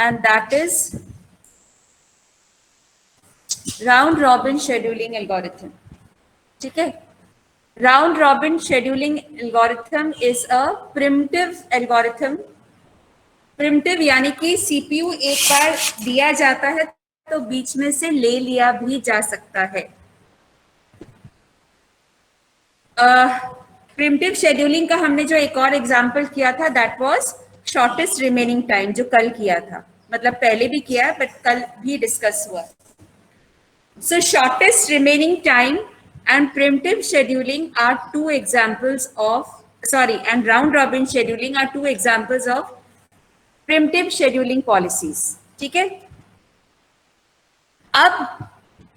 and that is round robin scheduling algorithm. ठीक है, round robin scheduling algorithm is a primitive algorithm. Primitive यानी कि CPU एक बार दिया जाता है तो बीच में से ले लिया भी जा सकता है. प्रिमिटिव शेड्यूलिंग का हमने जो एक और एग्जांपल किया था that was shortest remaining time, जो कल किया था, मतलब पहले भी किया है बट कल भी डिस्कस हुआ. So shortest remaining time and primitive scheduling are two examples of, and round robin scheduling are two examples of primitive scheduling policies. ठीक है, अब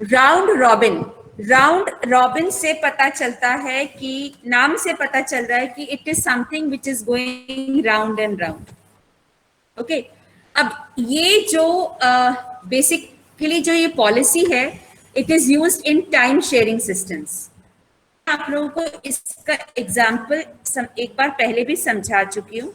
राउंड रॉबिन से पता चलता है कि नाम से पता चल रहा है कि it is something which is going round and round. Okay, अब ये जो बेसिकली जो ये पॉलिसी है, it is used in time sharing systems. आप लोगों को इसका एग्जाम्पल एक बार पहले भी समझा चुकी हूँ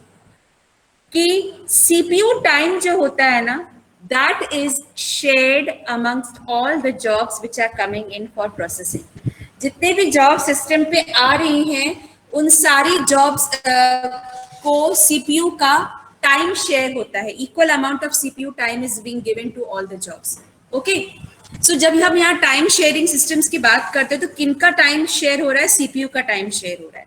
कि सीपीयू टाइम जो होता है ना, that is shared amongst all the jobs which are coming in for processing. जितने भी जॉब सिस्टम पे आ रही हैं उन सारी जॉब्स को सीपीयू का टाइम शेयर होता है. Equal amount of CPU time is being given to all the jobs. Okay, so जब हम यहाँ टाइम शेयरिंग सिस्टम्स की बात करते हैं तो किनका टाइम शेयर हो रहा है? सीपीयू का टाइम शेयर हो रहा है.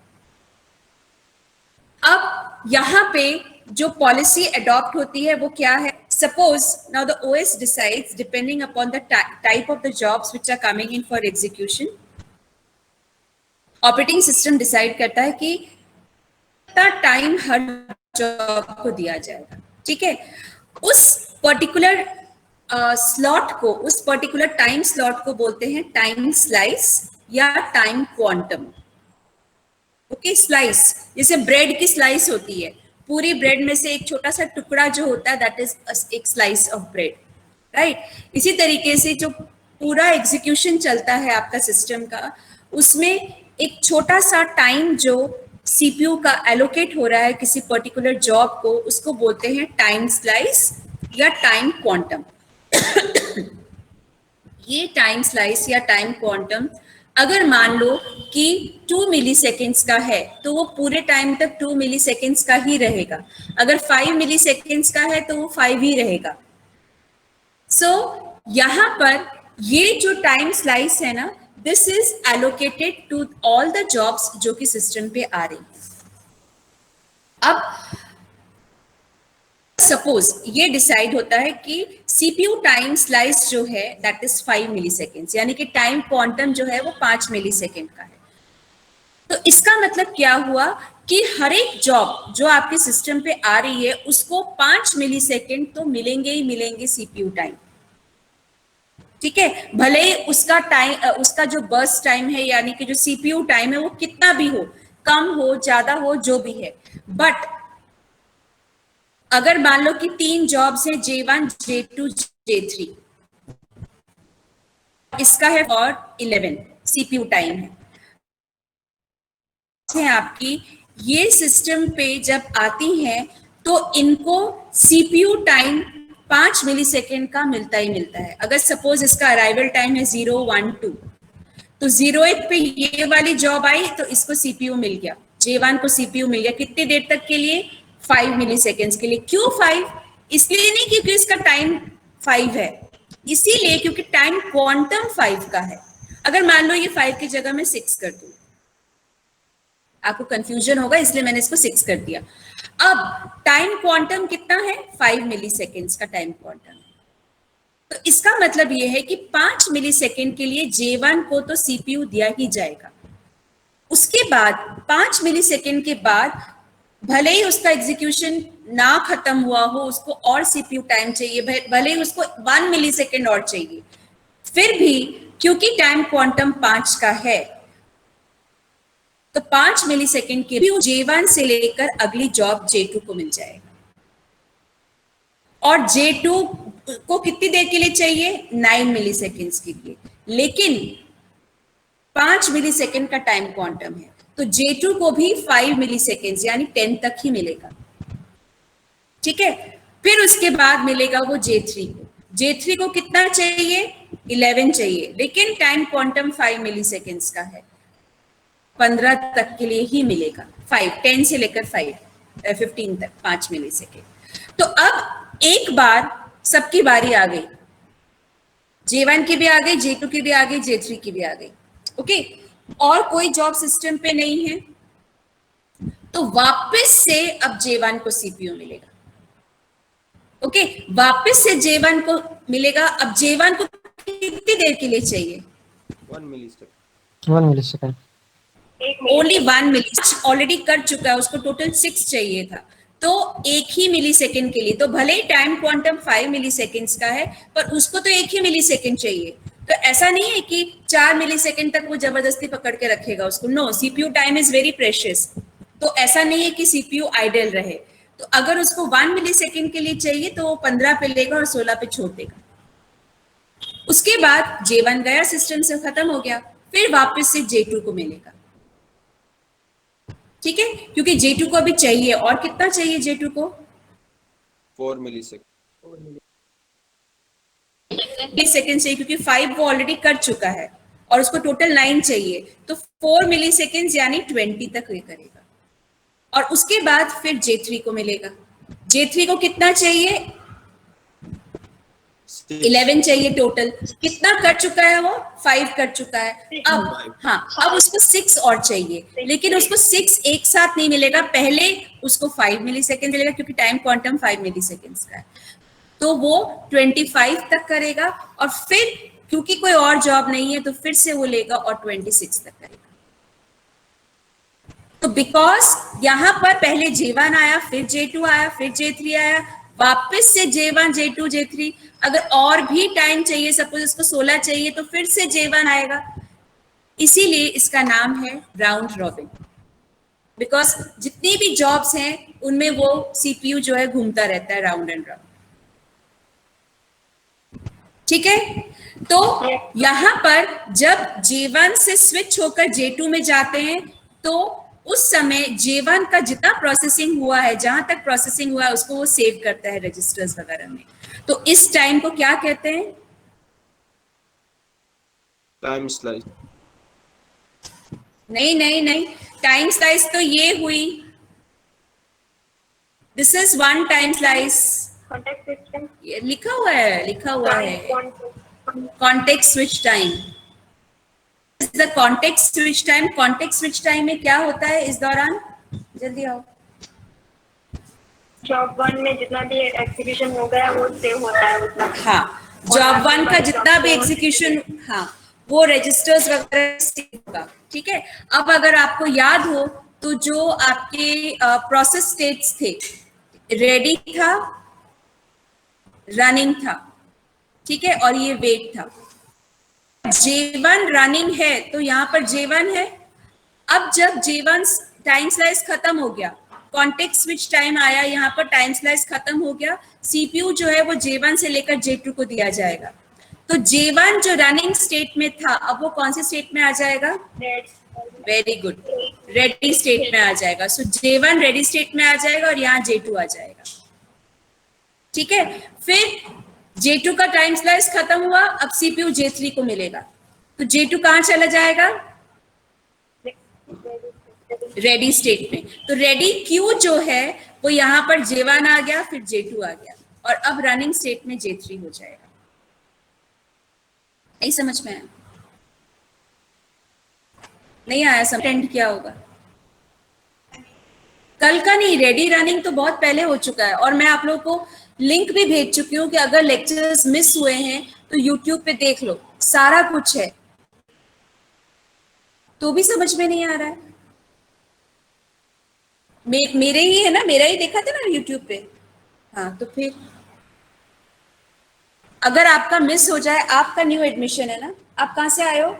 अब यहाँ पे जो पॉलिसी अडॉप्ट होती है वो क्या है? Suppose now the OS decides depending upon the type of the jobs which are coming in for execution. Operating system decide करता है कि कितना टाइम हर जॉब को दिया जाएगा. ठीक है, उस पर्टिकुलर स्लॉट को, उस पर्टिकुलर टाइम स्लॉट को बोलते हैं टाइम स्लाइस या टाइम क्वांटम. ओके, स्लाइस जैसे ब्रेड की स्लाइस होती है, पूरी ब्रेड में से एक छोटा सा टुकड़ा जो होता है दैट इज एक स्लाइस ऑफ ब्रेड, राइट. इसी तरीके से जो पूरा एग्जीक्यूशन चलता है आपका सिस्टम का, उसमें एक छोटा सा टाइम जो सीपीयू का एलोकेट हो रहा है किसी पर्टिकुलर जॉब को, उसको बोलते हैं टाइम स्लाइस या टाइम क्वांटम. ये टाइम स्लाइस या टाइम क्वांटम अगर मान लो कि 2 मिलीसेकेंड्स का है तो वो पूरे टाइम तक 2 मिलीसेकेंड्स का ही रहेगा. अगर 5 मिलीसेकेंड्स का है तो वो 5 ही रहेगा. सो यहाँ पर ये जो टाइम स्लाइस है ना, this is allocated to all the jobs जो कि सिस्टम पे आ रही है. अब सपोज ये डिसाइड होता है कि सीपीयू टाइम स्लाइस जो है दैट इज 5 मिलीसेकेंड्स, यानी कि टाइम क्वांटम जो है वो 5 मिलीसेकेंड का है. तो इसका मतलब क्या हुआ कि हर एक जॉब जो आपके सिस्टम पे आ रही है उसको 5 मिलीसेकेंड तो मिलेंगे ही मिलेंगे सीपीयू टाइम. ठीक है, भले ही उसका टाइम, उसका जो बर्स्ट टाइम है यानी कि जो सीपीयू टाइम है वो कितना भी हो, कम हो ज्यादा हो जो भी है, बट अगर मान लो कि 3 जॉब्स हैं J1, J2, J3, इसका है और 11 सीपीयू टाइम है आपकी. ये सिस्टम पे जब आती हैं तो इनको सीपीयू टाइम 5 मिलीसेकेंड का मिलता ही मिलता है. अगर सपोज इसका अराइवल टाइम है 0, 1, 2, तो 0, 1 पे ये वाली जॉब आई तो इसको सीपीयू मिल गया, J1 को सीपीयू मिल गया. कितनी देर तक के लिए? 5 मिलीसेकेंड्स के लिए. क्यों 5? इसलिए नहीं क्योंकि इसका टाइम 5 है, इसीलिए क्योंकि टाइम क्वांटम 5 का है. अगर मान लो ये 5 की जगह मैं 6 कर दूं, आपको कंफ्यूजन होगा इसलिए मैंने इसको 6 कर दिया. अब टाइम क्वांटम कितना है? 5 मिलीसेकेंड्स का टाइम क्वांटम. तो इसका मतलब ये है कि 5 मिलीसेकेंड के लिए J1 को तो सीपीयू दिया ही जाएगा. उसके बाद 5 मिलीसेकेंड के बाद भले ही उसका एग्जीक्यूशन ना खत्म हुआ हो, उसको और सीपीयू टाइम चाहिए, भले ही उसको 1 मिलीसेकेंड और चाहिए, फिर भी क्योंकि टाइम क्वांटम 5 का है तो 5 मिलीसेकेंड के लिए J1 से लेकर अगली जॉब J2 को मिल जाएगा. और J2 को कितनी देर के लिए चाहिए? 9 मिलीसेकेंड्स के लिए, लेकिन 5 मिलीसेकेंड का टाइम क्वांटम है तो J2 को भी 5 मिलीसेकेंड्स यानी 10 तक ही मिलेगा. ठीक है, फिर उसके बाद मिलेगा वो J3 को। J3 को कितना चाहिए? 11 चाहिए, लेकिन टाइम क्वांटम 5 मिली सेकेंड्स का है, 15 तक के लिए ही मिलेगा। 10 से लेकर 15 तक 5 मिली सेकेंड। तो अब एक बार सबकी बारी आ गई, J1 की भी आ गई, J2 की भी आ गई, J3 की भी आ गई। ओके, और कोई जॉब सिस्टम पे नहीं है, तो वापस से अब J1 को सीपीयू मिलेगा। ओके, वापस से J1 को मिलेगा। अब J1 को कितनी देर के लिए चाहिए? 1 मिलीसेकंड। ओनली 1 मिली, ऑलरेडी कर चुका है, उसको टोटल 6 चाहिए था, तो 1 ही मिली सेकेंड के लिए। तो भले ही टाइम क्वांटम 5 मिली सेकेंड्स का है, पर उसको तो 1 ही मिली सेकेंड चाहिए। तो ऐसा नहीं है कि 4 मिली सेकेंड तक वो जबरदस्ती पकड़ के रखेगा उसको। No, CPU time is very precious. तो ऐसा नहीं है कि सीपीयू आइडल रहे। तो अगर उसको 1 मिली सेकेंड के लिए चाहिए तो वो 15 पे लेगा और 16 पे छोड़ देगा। उसके बाद J1 गया, सिस्टम से खत्म हो गया, फिर वापस से J2 को मिलेगा। ठीक है, क्योंकि J2 को अभी चाहिए, और कितना चाहिए J2 को? 4 मिलीसेकंड चाहिए, क्योंकि 5 वो ऑलरेडी कर चुका है और उसको टोटल 9 चाहिए, तो 4 मिली सेकेंड यानी 20 तक ये करेगा। और उसके बाद फिर J3 को मिलेगा। J3 को कितना चाहिए? 11 चाहिए टोटल। कितना कर चुका है वो? 5 कर चुका है। अब हाँ, अब उसको 6 और चाहिए, लेकिन उसको 6 एक साथ नहीं मिलेगा, पहले उसको 5 मिली सेकेंड मिलेगा, क्योंकि टाइम क्वांटम 5 मिली सेकेंड्स का है। तो वो 25 तक करेगा, और फिर क्योंकि कोई और जॉब नहीं है तो फिर से वो लेगा और 26 तक करेगा। तो बिकॉज यहां पर पहले J1 आया, फिर J2 आया, फिर J3 आया, वापस से J1, J2, J3, अगर और भी टाइम चाहिए, सपोज इसको 16 चाहिए, तो फिर से J1 आएगा। इसीलिए इसका नाम है राउंड रॉबिन, बिकॉज जितनी भी जॉब्स हैं उनमें वो सीपीयू जो है घूमता रहता है राउंड एंड राउंड। ठीक है, तो यहां पर जब J1 से स्विच होकर J2 में जाते हैं, तो उस समय J1 का जितना प्रोसेसिंग हुआ है, जहां तक प्रोसेसिंग हुआ है, उसको वो सेव करता है रजिस्टर्स वगैरह में। तो इस टाइम को क्या कहते हैं? Time slice. नहीं नहीं नहीं, टाइम स्लाइस तो ये हुई, this is one time slice. ये लिखा हुआ है context switch time. The context switch time. Context switch time में क्या होता है इस दौरान? जल्दी आओ। जॉब 1 में जितना भी एग्जीक्यूशन हो गया वो सेव होता है उतना। हाँ, जॉब 1 का जितना भी एग्जीक्यूशन, हाँ, वो रजिस्टर्स वगैरह सेव होगा। ठीक है, अब अगर आपको याद हो तो जो आपके प्रोसेस स्टेट्स थे, रेडी था, रनिंग था, ठीक है, और ये वेट था। J1 रनिंग है तो यहाँ पर J1 है। अब जब J1 टाइम स्लाइस खत्म हो गया, कॉन्टेक्स्ट स्विच टाइम आया, यहाँ पर टाइम स्लाइस खत्म हो गया, सीपीयू जो है वो J1 से लेकर J2 को दिया जाएगा। तो J1 जो रनिंग स्टेट में था, अब वो कौन से स्टेट में आ जाएगा? वेरी गुड, रेडी स्टेट में आ जाएगा। सो J1 रेडी स्टेट में आ जाएगा और यहाँ J2 आ जाएगा। ठीक है, फिर J2 का टाइम स्लाइस खत्म हुआ, अब सीपीयू J3 को मिलेगा, तो J2 कहां चला जाएगा? रेडी स्टेट में। तो रेडी क्यू जो है वो यहां पर J1 आ गया, फिर J2 आ गया, और अब रनिंग स्टेट में J3 हो जाएगा। नहीं समझ में आया? नहीं आया? अटेंड किया होगा कल का? नहीं, रेडी रनिंग तो बहुत पहले हो चुका है, और मैं आप लोगों को लिंक भी भेज चुकी हूँ कि अगर लेक्चर्स मिस हुए हैं तो यूट्यूब पे देख लो, सारा कुछ है। तो भी समझ में नहीं आ रहा है? मेरे ही है ना, मेरा ही देखा था ना यूट्यूब पे। हाँ, तो फिर अगर आपका मिस हो जाए, आपका न्यू एडमिशन है ना, आप कहाँ से आए हो?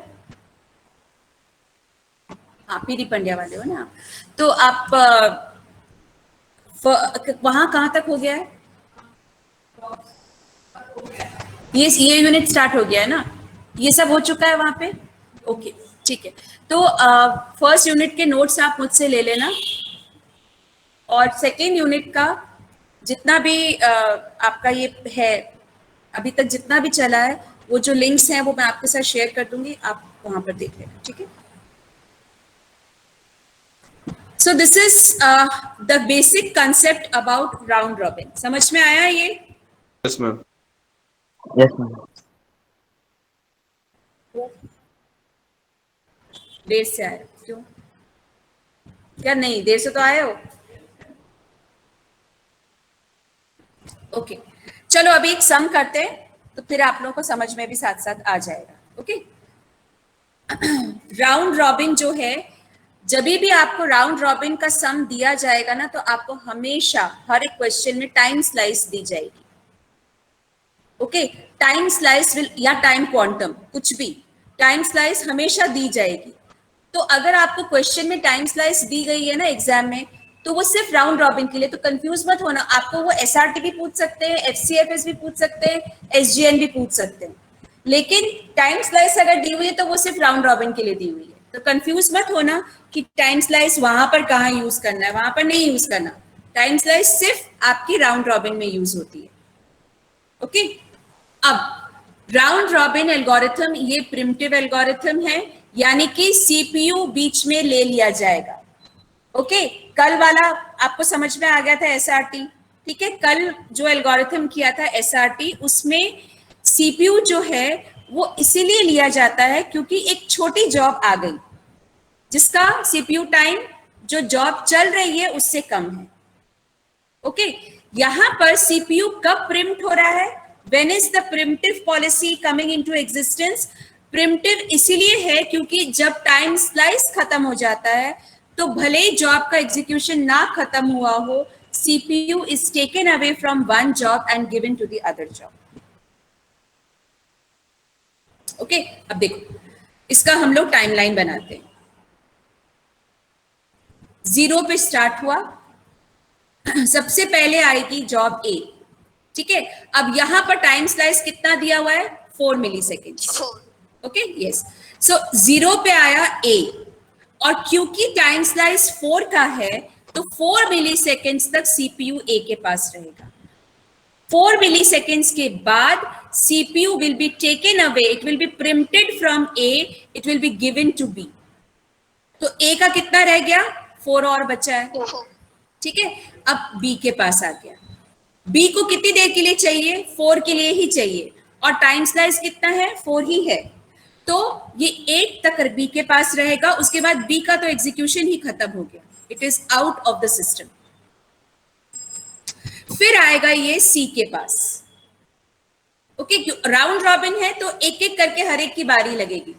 हाँ, पीरी पंड्या वाले हो ना, तो आप वहां कहाँ तक हो गया है? ये यूनिट स्टार्ट हो गया है ना, ये सब हो चुका है वहां पे? ओके, ठीक है। तो फर्स्ट यूनिट के नोट्स आप मुझसे ले लेना, और सेकेंड यूनिट का जितना भी आपका ये है अभी तक जितना भी चला है, वो जो लिंक्स हैं वो मैं आपके साथ शेयर कर दूंगी, आप वहां पर देख लेना, ठीक है। So this is the basic concept about round robin. समझ में आया ये? Yes ma'am. Yes ma'am. देर से आए हो क्यों? क्या नहीं, देर से तो आए हो। ओके चलो अभी एक सम करते हैं, तो फिर आप लोगों को समझ में भी साथ साथ आ जाएगा। ओके राउंड रॉबिन जो है, जब भी आपको राउंड रॉबिन का सम दिया जाएगा ना, तो आपको हमेशा हर एक क्वेश्चन में टाइम स्लाइस दी जाएगी। ओके टाइम स्लाइस या टाइम क्वांटम, कुछ भी टाइम स्लाइस हमेशा दी जाएगी। तो अगर आपको क्वेश्चन में टाइम स्लाइस दी गई है ना एग्जाम में, तो वो सिर्फ राउंड रॉबिन के लिए, तो कंफ्यूज मत होना। आपको वो एसआरटी भी पूछ सकते हैं, एफसीएफएस भी पूछ सकते हैं, एसजीएन भी पूछ सकते हैं, लेकिन टाइम स्लाइस अगर दी हुई है तो वो सिर्फ राउंड रॉबिन के लिए दी हुई है। तो कंफ्यूज मत होना कि टाइम स्लाइस वहां पर कहाँ यूज करना है, वहां पर नहीं यूज करना। टाइम स्लाइस सिर्फ आपकी राउंड रॉबिन में यूज होती है। ओके अब राउंड रॉबिन एल्गोरिथम ये प्रिमिटिव एल्गोरिथम है, यानी कि सीपीयू बीच में ले लिया जाएगा। ओके कल वाला आपको समझ में आ गया था एसआरटी, ठीक है। कल जो एल्गोरिथम किया था एसआरटी, उसमें सीपीयू जो है वो इसीलिए लिया जाता है क्योंकि एक छोटी जॉब आ गई जिसका सीपीयू टाइम जो जॉब चल रही है उससे कम है। ओके यहां पर सीपीयू कब प्रिम्प्ट हो रहा है? When is the primitive policy coming into existence? Primitive इसीलिए है क्योंकि जब टाइम स्लाइस खत्म हो जाता है, तो भले ही जॉब का एग्जीक्यूशन ना खत्म हुआ हो, CPU is taken away from one job and given to the other job. Okay अब देखो इसका हम लोग टाइमलाइन बनाते हैं। 0 पे स्टार्ट हुआ, सबसे पहले आएगी जॉब ए, ठीक है। अब यहां पर टाइम स्लाइस कितना दिया हुआ है? 4 मिली सेकेंड। ओके यस, सो 0 पे आया ए, और क्योंकि टाइम स्लाइस 4 का है तो 4 मिली सेकेंड्स तक सीपीयू ए के पास रहेगा। 4 मिली सेकेंड्स के बाद CPU will be taken away, it will be preempted from A, it will be given to B. तो ए का कितना रह गया? 4 और बचा है, ठीक है। अब बी के पास आ गया, बी को कितनी देर के लिए चाहिए? 4 के लिए ही चाहिए, और टाइम स्लाइस कितना है? 4 ही है, तो ये 8 तक बी के पास रहेगा। उसके बाद बी का तो एग्जीक्यूशन ही खत्म हो गया, it is out of the system. फिर आएगा ये सी के पास। ओके राउंड रॉबिन है तो एक एक करके हर एक की बारी लगेगी।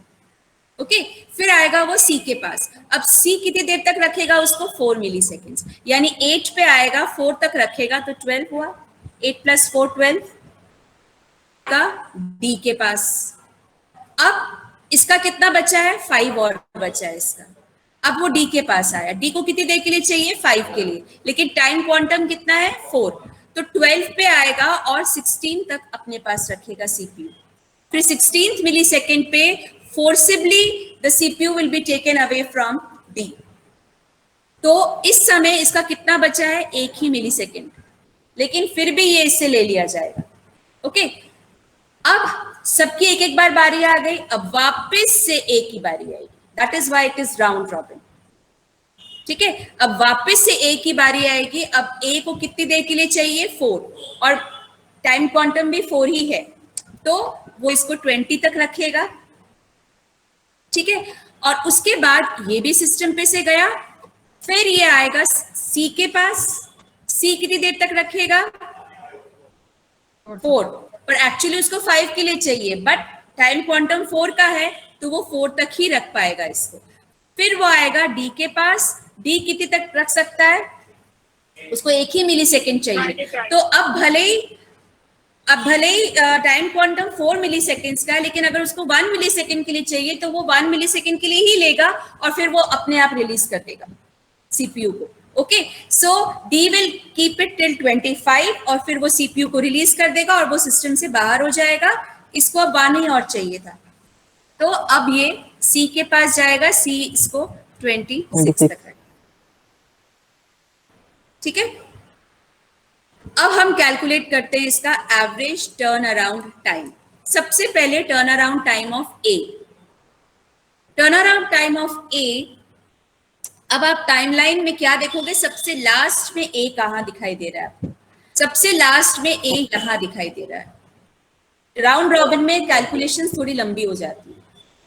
ओके फिर आएगा वो सी के पास। अब सी कितनी देर तक रखेगा उसको? 4 मिली सेकेंड्स, यानी 8 पे आएगा, 4 तक रखेगा तो 12 हुआ, 8 + 4 12 का डी के पास। अब इसका कितना बचा है? 5 और बचा है इसका। अब वो डी के पास आया, डी को कितनी देर के लिए चाहिए? 5 के लिए, लेकिन टाइम क्वांटम कितना है? 4, तो 12 पे आएगा और 16 तक अपने पास रखेगा सीपीयू। फिर 16th मिली सेकेंड पे forcibly the CPU will be taken away from D। तो इस समय इसका कितना बचा है? 1 ही मिली सेकेंड, लेकिन फिर भी ये इससे ले लिया जाएगा। ओके अब सबकी एक एक बार बारी आ गई, अब वापस से एक ही बारी आएगी, that is why it is round robin, ठीक है। अब वापस से एक ही बारी आएगी। अब ए को कितनी देर के लिए चाहिए? 4, और टाइम क्वांटम भी 4 ही है, तो वो इसको 20 तक रखेगा, ठीक है। और उसके बाद ये भी सिस्टम पे से गया, फिर ये आएगा सी के पास। सी कितनी देर तक रखेगा? 4, पर एक्चुअली उसको 5 के लिए चाहिए, बट टाइम क्वांटम 4 का है तो वो 4 तक ही रख पाएगा इसको। फिर वो आएगा डी के पास। डी कितनी तक रख सकता है? उसको 1 ही मिली सेकेंड चाहिए, तो अब भले ही टाइम क्वांटम 4 मिली सेकेंड्स का है, लेकिन अगर उसको 1 मिली सेकेंड के लिए चाहिए तो वो 1 मिली सेकेंड के लिए ही लेगा, और फिर वो अपने आप रिलीज कर देगा सीपीयू को। Okay so D will keep it till 25, और फिर वो सीपीयू को रिलीज कर देगा और वो सिस्टम से बाहर हो जाएगा। इसको अब 1 ही और चाहिए था, तो अब ये सी के पास जाएगा, सी इसको 26 तक रखेगा, ठीक है। अब हम कैलकुलेट करते हैं इसका एवरेज टर्न अराउंड टाइम। सबसे पहले turnaround time of A. Turnaround time of A, अब आप टाइमलाइन में क्या देखोगे, सबसे लास्ट में ए कहां दिखाई दे रहा है आपको? सबसे लास्ट में ए यहां दिखाई दे रहा है। राउंड रॉबिन में कैलकुलेशन थोड़ी लंबी हो जाती है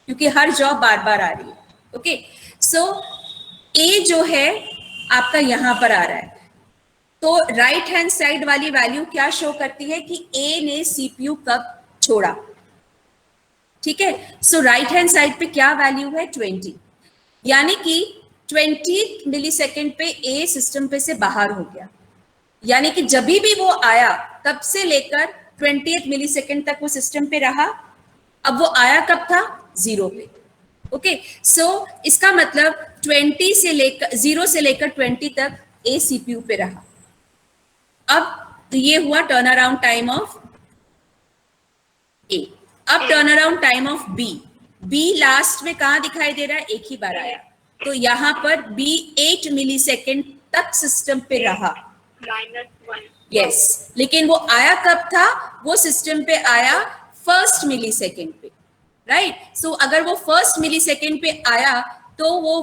क्योंकि हर जॉब बार बार आ रही है। ओके, सो ए जो है आपका यहां पर आ रहा है, तो राइट हैंड साइड वाली वैल्यू क्या शो करती है कि ए ने सीपीयू कब छोड़ा। ठीक है, सो राइट हैंड साइड पे क्या वैल्यू है? 20, यानी कि 20 मिलीसेकंड पे ए सिस्टम पे से बाहर हो गया, यानी कि जब भी वो आया तब से लेकर 20 मिलीसेकंड तक वो सिस्टम पे रहा। अब वो आया कब था? 0 पे। ओके, सो इसका मतलब 20 से लेकर 0 से लेकर 20 तक ए सीपीयू पे रहा। अब तो ये हुआ turnaround time of A. अब turnaround time of B. B last में कहां दिखाई दे रहा है? एक ही बार आया, तो यहां पर बी 8 मिलीसेकंड तक सिस्टम पे रहा। -1। यस, लेकिन वो आया कब था? वो सिस्टम पे आया फर्स्ट मिलीसेकंड पे, राइट। सो अगर वो फर्स्ट मिलीसेकंड पे आया तो वो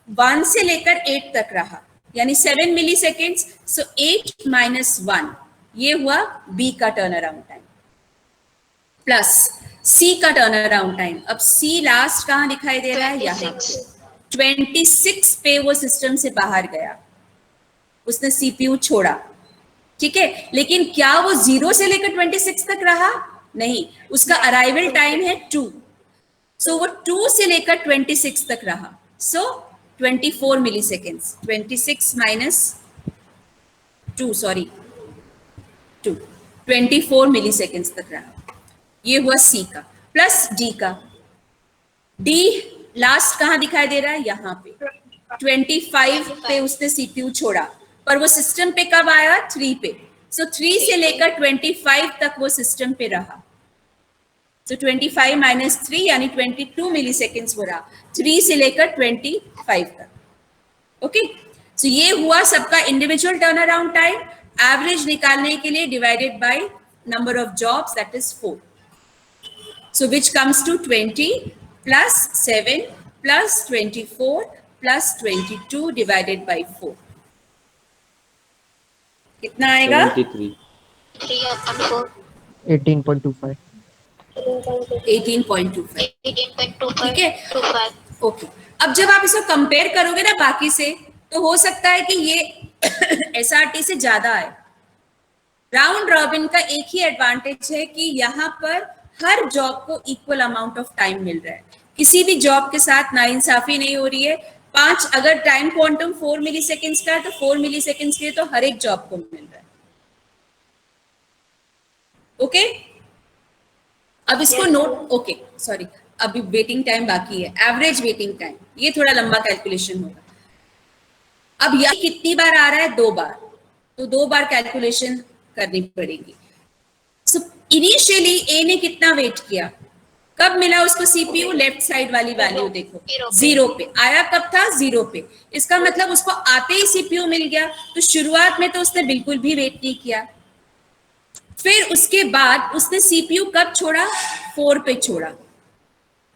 1 से लेकर 8 तक रहा, यानी 7 मिलीसेकंड्स। सो 8 - 1, ये हुआ बी का टर्न अराउंड टाइम, प्लस सी का टर्न अराउंड टाइम। अब सी लास्ट कहां दिखाई दे रहा है? यहाँ पे 26 पे वो सिस्टम से बाहर गया, उसने सीपीयू छोड़ा। ठीक है, लेकिन क्या वो 0 से लेकर 26 तक रहा? नहीं, उसका अराइवल टाइम है 2, सो वो 2 से लेकर 26 तक रहा। सो 24 मिलीसेकंड्स। 26 - 2, सॉरी 2, 24 मिलीसेकंड्स तक रहा। ये हुआ सी का, प्लस डी का। डी लास्ट कहां दिखाई दे रहा है? यहाँ पे 25 पे उसने सीपीयू छोड़ा, पर वो सिस्टम पे कब आया? 3 पे। सो 3 से लेकर 25 तक वो सिस्टम पे रहा। सो 25 - 3 यानी 22 मिलीसेकंड्स हो रहा, 3 से लेकर 25 तक। ओके, सो ये हुआ सबका individual turnaround time. Average निकालने के लिए divided by number of jobs, that is 4। So which comes to 20 + 7 + 24 + 22 divided by 4। कितना आएगा? 73। 18.25। 18.25। ठीक है, ओके। अब जब आप इसको कंपेयर करोगे ना बाकी से, तो हो सकता है कि ये एसआरटी से ज्यादा है। राउंड रॉबिन का एक ही एडवांटेज है कि यहाँ पर हर जॉब को इक्वल अमाउंट ऑफ टाइम मिल रहा है, किसी भी जॉब के साथ नाइंसाफी नहीं हो रही है। 5 अगर टाइम क्वांटम 4 मिलीसेकंड्स का है तो 4 मिलीसेकंड्स के लिए तो हर एक जॉब को मिल रहा है। ओके, अब इसको नोट, ओके सॉरी, अभी वेटिंग टाइम बाकी है, एवरेज वेटिंग टाइम, ये थोड़ा लंबा कैलकुलेशन होगा। अब यह कितनी बार आ रहा है? 2 बार, तो 2 बार कैलकुलेशन करनी पड़ेगी। सो इनिशियली ए ने कितना वेट किया? कब मिला उसको सीपीयू? लेफ्ट साइड वाली वैल्यू देखो, 0 पे आया। कब था? 0 पे। इसका मतलब उसको आते ही सीपीयू मिल गया, तो शुरुआत में तो उसने बिल्कुल भी वेट नहीं किया। फिर उसके बाद उसने सीपीयू कब छोड़ा? 4 पे छोड़ा,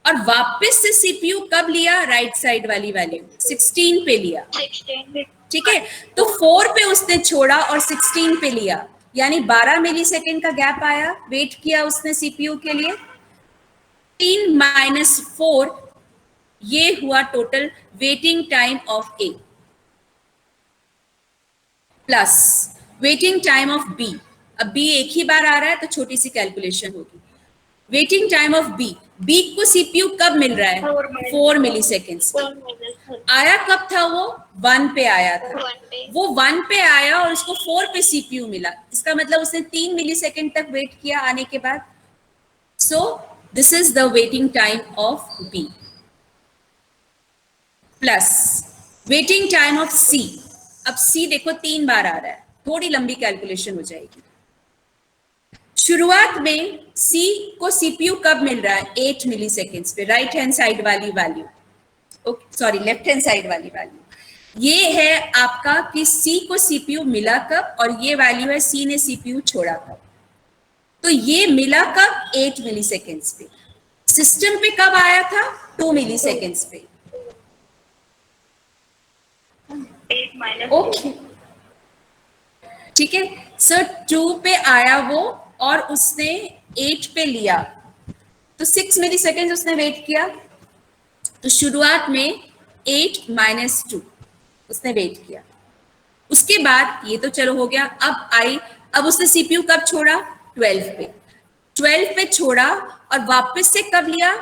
और वापस से सीपीयू कब लिया? राइट साइड वाली वैल्यू 16 पे लिया। 16। ठीक है, तो 4 पे उसने छोड़ा और 16 पे लिया, यानी 12 मिलीसेकंड का गैप आया। वेट किया उसने सीपीयू के लिए। 3 - 4, ये हुआ total waiting time of A, plus waiting time of B. अब बी एक ही बार आ रहा है तो छोटी सी कैलकुलेशन होगी। Waiting time of B, B को सीपीयू कब मिल रहा है? 4 मिलीसेकंड्स। आया कब था वो? 1 पे आया था। वो 1 पे आया और उसको 4 पे सीपीयू मिला, इसका मतलब उसने 3 मिलीसेकंड तक वेट किया आने के बाद। So this is the waiting time of B, plus waiting time of C. अब सी देखो 3 बार आ रहा है, थोड़ी लंबी कैलकुलेशन हो जाएगी। शुरुआत में सी को सीपीयू कब मिल रहा है? 8 मिलीसेकंड्स पे, राइट हैंड साइड वाली value, sorry left hand side वाली वैल्यू। ये है आपका कि सी को सीपीयू मिला कब, और ये वैल्यू है सी ने सीपीयू छोड़ा कब। तो ये मिला कब 8 मिली सेकेंड्स पे, सिस्टम पे कब आया था 2 मिली सेकेंड्स पे। 8 माइनस ओके ठीक है सर, 2 पे आया वो और उसने 8 पे लिया, तो 6 मिली सेकेंड उसने वेट किया। तो शुरुआत में 8 माइनस 2 उसने वेट किया। उसके बाद ये तो चलो हो गया, अब उसने सीपीयू कब छोड़ा 12 पे, 12 पे छोड़ा और वापस से कब लिया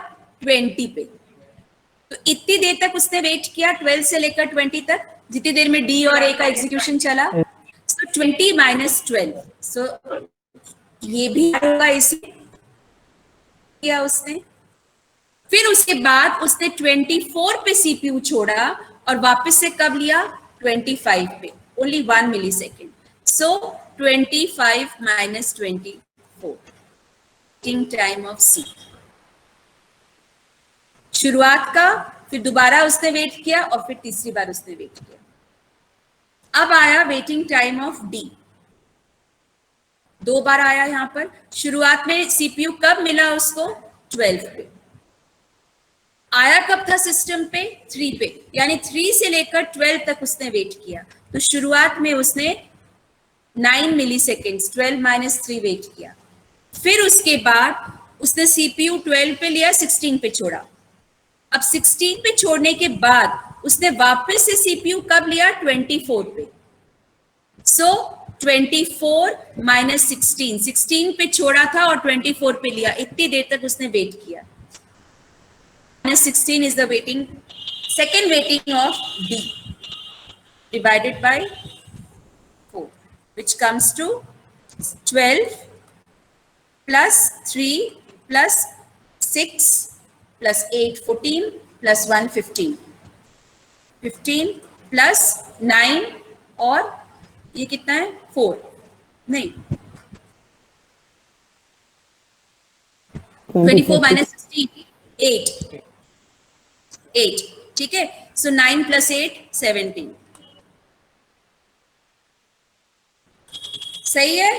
20 पे। तो इतनी देर तक उसने वेट किया 12 से लेकर 20 तक, जितनी देर में डी और ए का एग्जीक्यूशन चला। सो 20 माइनस 12, सो ये भी होगा इसी किया उसने। फिर उसके बाद उसने 24 पे सीपीयू छोड़ा और वापस से कब लिया 25 पे, only 1 millisecond. So 25 minus 24 time of C, शुरुआत का, फिर दोबारा उसने वेट किया और फिर तीसरी बार उसने वेट किया। अब आया वेटिंग टाइम ऑफ डी, 2 बार आया यहां पर। शुरुआत में सीपीयू कब मिला उसको 12 पे, आया कब था सिस्टम पे 3 पे, यानी 3 से लेकर 12 तक उसने वेट किया। तो शुरुआत में उसने 9 मिली सेकेंड्स 12 माइनस 3 वेट किया। फिर उसके बाद उसने सीपीयू 12 पे लिया, 16 पे छोड़ा। अब 16 पे छोड़ने के बाद उसने वापस से सीपीयू कब लिया 24 पे। सो 24 माइनस 16, 16 पे छोड़ा था और 24 पे लिया, इतनी देर तक उसने वेट किया। Minus 16 is the second waiting of D divided by 4, which comes to 12 plus 3 plus 6 plus 8 14 plus 1 15, 15 plus 9 और ये कितना है 4 नहीं 24 minus 16 8, ठीक है। सो 9 plus 8 17, सही है।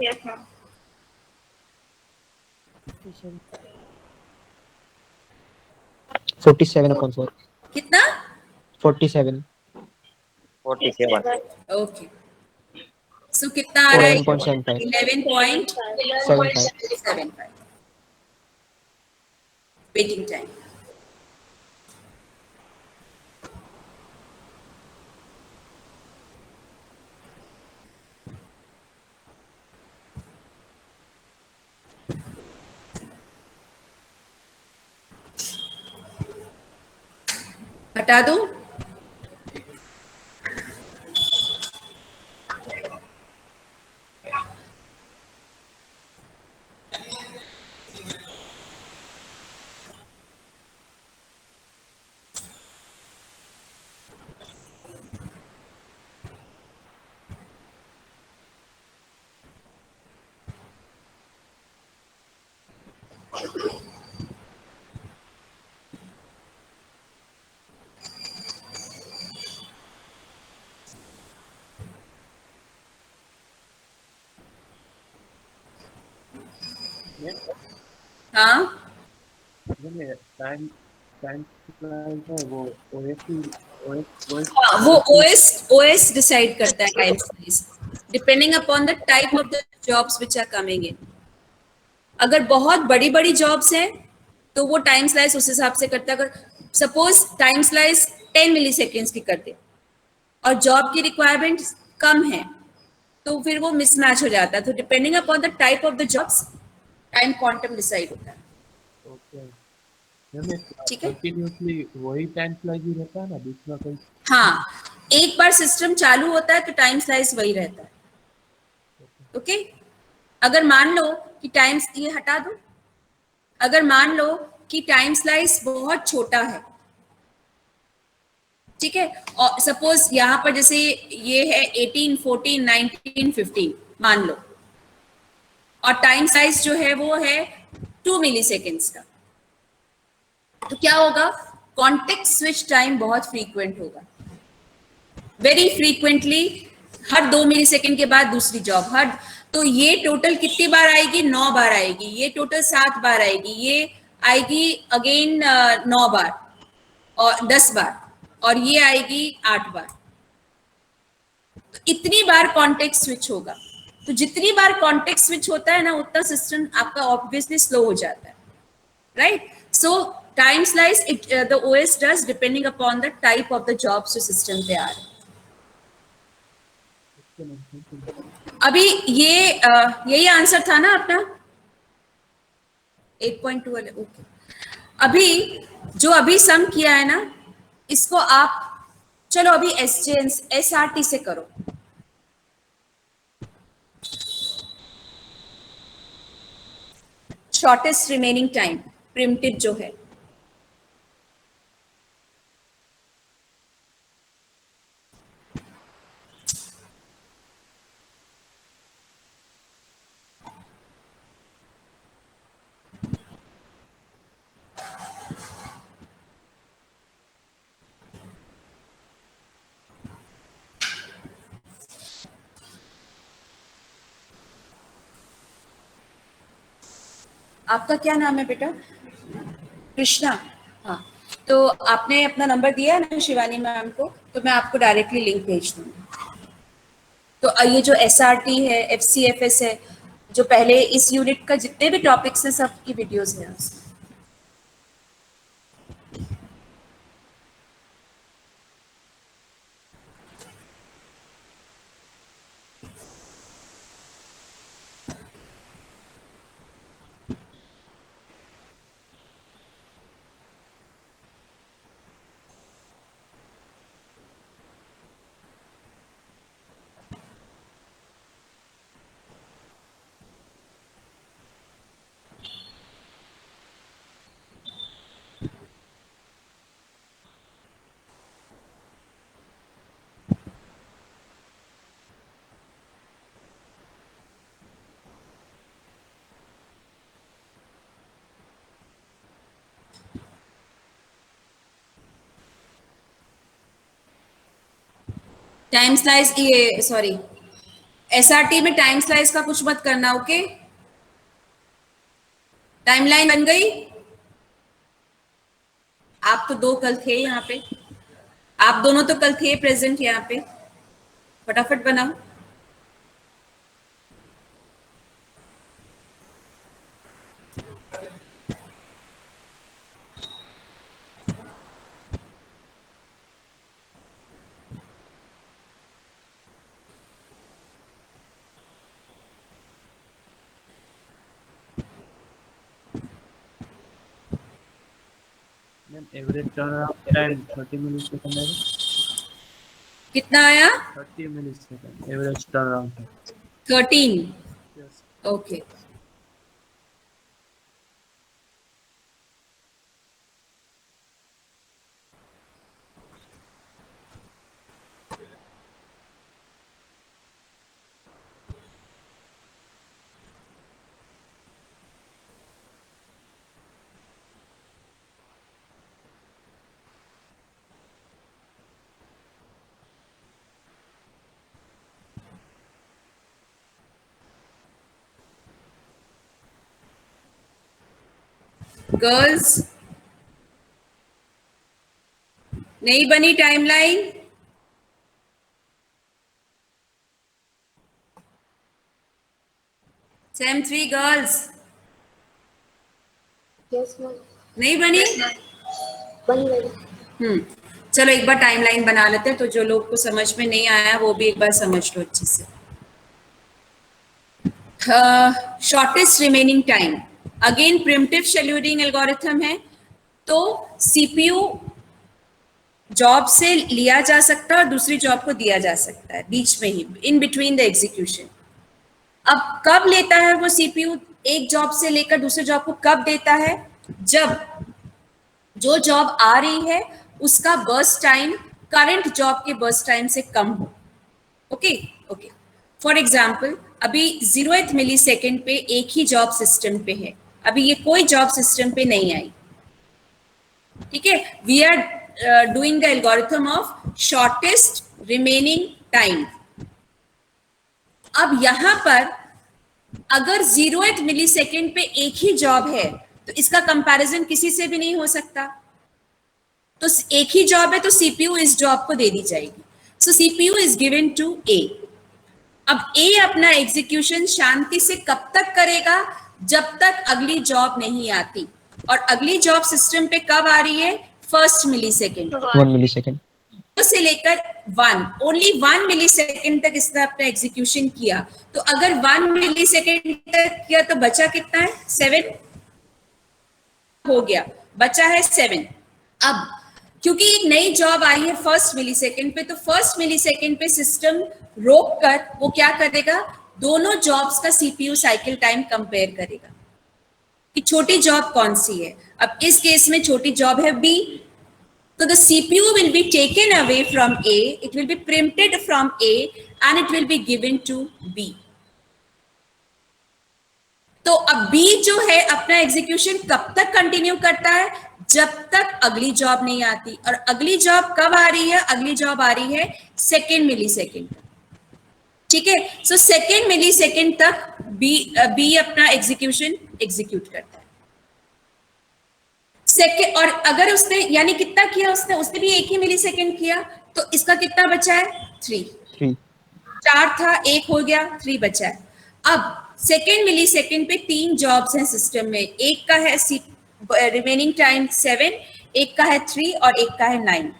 Yes ma'am. 47/4 कितना 47 47. ओके सो कितना आ रहा है 11.75 11.75 वेटिंग टाइम। हटा दो, हाँ वो ओएस डिसाइड करता है time slice depending upon the type of the jobs which are coming in. अगर बहुत बड़ी बड़ी जॉब्स हैं तो वो टाइम स्लाइस उस हिसाब से करता है। अगर सपोज टाइम स्लाइस 10 मिली सेकेंड्स की कर दे और जॉब की रिक्वायरमेंट कम है तो फिर वो मिसमैच हो जाता है। तो depending upon the type of the jobs time quantum decide होता है। ठीक है वही टाइम स्लाइस ही रहता है ना, दूसरा कोई? हाँ, एक बार सिस्टम चालू होता है तो टाइम स्लाइस वही रहता है। ओके अगर मान लो कि टाइम, ये हटा दो, अगर मान लो कि टाइम स्लाइस बहुत छोटा है, ठीक है, और सपोज यहाँ पर जैसे ये है 18 14 19 15 मान लो, और टाइम स्लाइस जो है वो है 2 मिली सेकेंड्स का, तो क्या होगा कॉन्टेक्स्ट स्विच टाइम बहुत फ्रीक्वेंट होगा, वेरी फ्रीक्वेंटली, हर 2 मिली सेकेंड के बाद दूसरी जॉब, हर, तो ये टोटल कितनी बार आएगी? 9 बार आएगी, ये टोटल 7 बार आएगी, ये आएगी अगेन 9 बार और 10 बार, और ये आएगी 8 बार। तो इतनी बार कॉन्टेक्स्ट स्विच होगा। तो जितनी बार कॉन्टेक्स्ट स्विच होता है ना, उतना सिस्टम आपका ऑब्वियसली स्लो हो जाता है, right? So time slice the OS does depending upon the type of the jobs जो सिस्टम पे आ रहे हैं। अभी ये यही आंसर था ना अपना 8.2 वाले? ओके। अभी जो अभी सम किया है ना, इसको आप चलो अभी एसआरटी से करो। शॉर्टेस्ट रिमेनिंग टाइम प्रिमिटिव जो है, आपका क्या नाम है बेटा? कृष्णा। हाँ, तो आपने अपना नंबर दिया है ना शिवानी मैम को, तो मैं आपको डायरेक्टली लिंक भेज दूंगी। तो ये जो एसआरटी है, एफसीएफएस है, जो पहले इस यूनिट का जितने भी टॉपिक्स हैं सबकी वीडियोस हैं उसमें। टाइम स्लाइस, ये सॉरी, एसआरटी में टाइम स्लाइस का कुछ मत करना, ओके? टाइमलाइन बन गई? आप तो 2 कल थे यहाँ पे, आप दोनों तो कल थे प्रेजेंट यहाँ पे, फटाफट बनाओ। Average turnaround time 30 millisecond है। कितना आया? 30 millisecond average turnaround time. 13, okay. Girls, नहीं बनी timeline? Same 3 girls yes ma'am. नहीं बनी? बन गई। चलो एक बार टाइमलाइन बना लेते हैं, तो जो लोग को समझ में नहीं आया वो भी एक बार समझ लो अच्छे से। Shortest remaining time, again primitive scheduling algorithm है, तो सीपीयू जॉब से लिया जा सकता है और दूसरी जॉब को दिया जा सकता है बीच में ही, इन बिटवीन द एग्जीक्यूशन। अब कब लेता है वो सीपीयू एक जॉब से लेकर दूसरे जॉब को? कब देता है? जब जो जॉब आ रही है उसका बर्स्ट टाइम करंट जॉब के बर्स्ट टाइम से कम हो। ओके ओके, फॉर एग्जाम्पल अभी 0th मिली सेकेंड पे एक ही जॉब सिस्टम पे है, अभी ये कोई जॉब सिस्टम पे नहीं आई, ठीक है, we are doing the algorithm of shortest remaining time. अब यहां पर अगर 0th मिलीसेकंड पे एक ही जॉब है तो इसका कंपैरिजन किसी से भी नहीं हो सकता। तो एक ही जॉब है तो सीपीयू इस जॉब को दे दी जाएगी। सो सीपीयू इज गिवन टू ए। अब ए अपना एग्जीक्यूशन शांति से कब तक करेगा? जब तक अगली जॉब नहीं आती। और अगली जॉब सिस्टम पे कब आ रही है? 1st मिलीसेकंड, 1 मिलीसेकंड से लेकर 1, ओनली 1 मिलीसेकंड तक इसने अपना एग्जीक्यूशन किया। तो अगर 1 मिलीसेकंड तक किया तो बचा कितना है? 7 हो गया, बचा है 7। अब क्योंकि एक नई जॉब आई है 1st मिलीसेकंड पे, तो 1st मिलीसेकंड पे सिस्टम रोक कर वो क्या करेगा? दोनों जॉब्स का सीपीयू साइकिल टाइम कंपेयर करेगा कि छोटी जॉब कौन सी है। अब इस केस में छोटी जॉब है B, so the CPU will be taken away from A, it will be preempted from A and it will be given to B. तो अब B जो है अपना एग्जीक्यूशन कब तक कंटिन्यू करता है? जब तक अगली जॉब नहीं आती। और अगली जॉब कब आ रही है? अगली जॉब आ रही है 2nd मिलीसेकंड। ठीक है, सो 2nd मिलीसेकंड तक B अपना एग्जीक्यूशन एग्जीक्यूट करता है। सेकेंड, और अगर उसने यानी कितना किया उसने भी 1 ही मिलीसेकंड किया, तो इसका कितना बचा है? 3। 4 था, 1 हो गया, 3 बचा है। अब 2nd मिलीसेकंड पे 3 जॉब्स हैं सिस्टम में, एक का है रिमेनिंग टाइम 7, एक का है 3 और एक का है 9।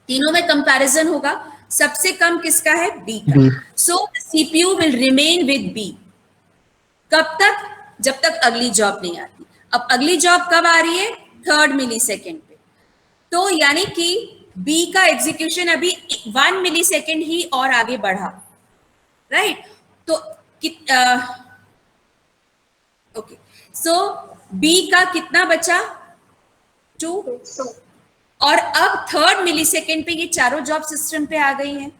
तीनों में कंपैरिजन होगा, सबसे कम किसका है? बी का। So CPU will remain with B. कब तक? जब तक अगली जॉब नहीं आती। अब अगली जॉब कब आ रही है? 3rd मिलीसेकंड पे। तो यानी कि बी का एग्जीक्यूशन अभी 1 मिलीसेकंड ही और आगे बढ़ा, राइट? तो ओके, सो बी का कितना बचा? 2। और अब 3rd मिलीसेकंड पे ये चारों जॉब सिस्टम पे आ गई हैं।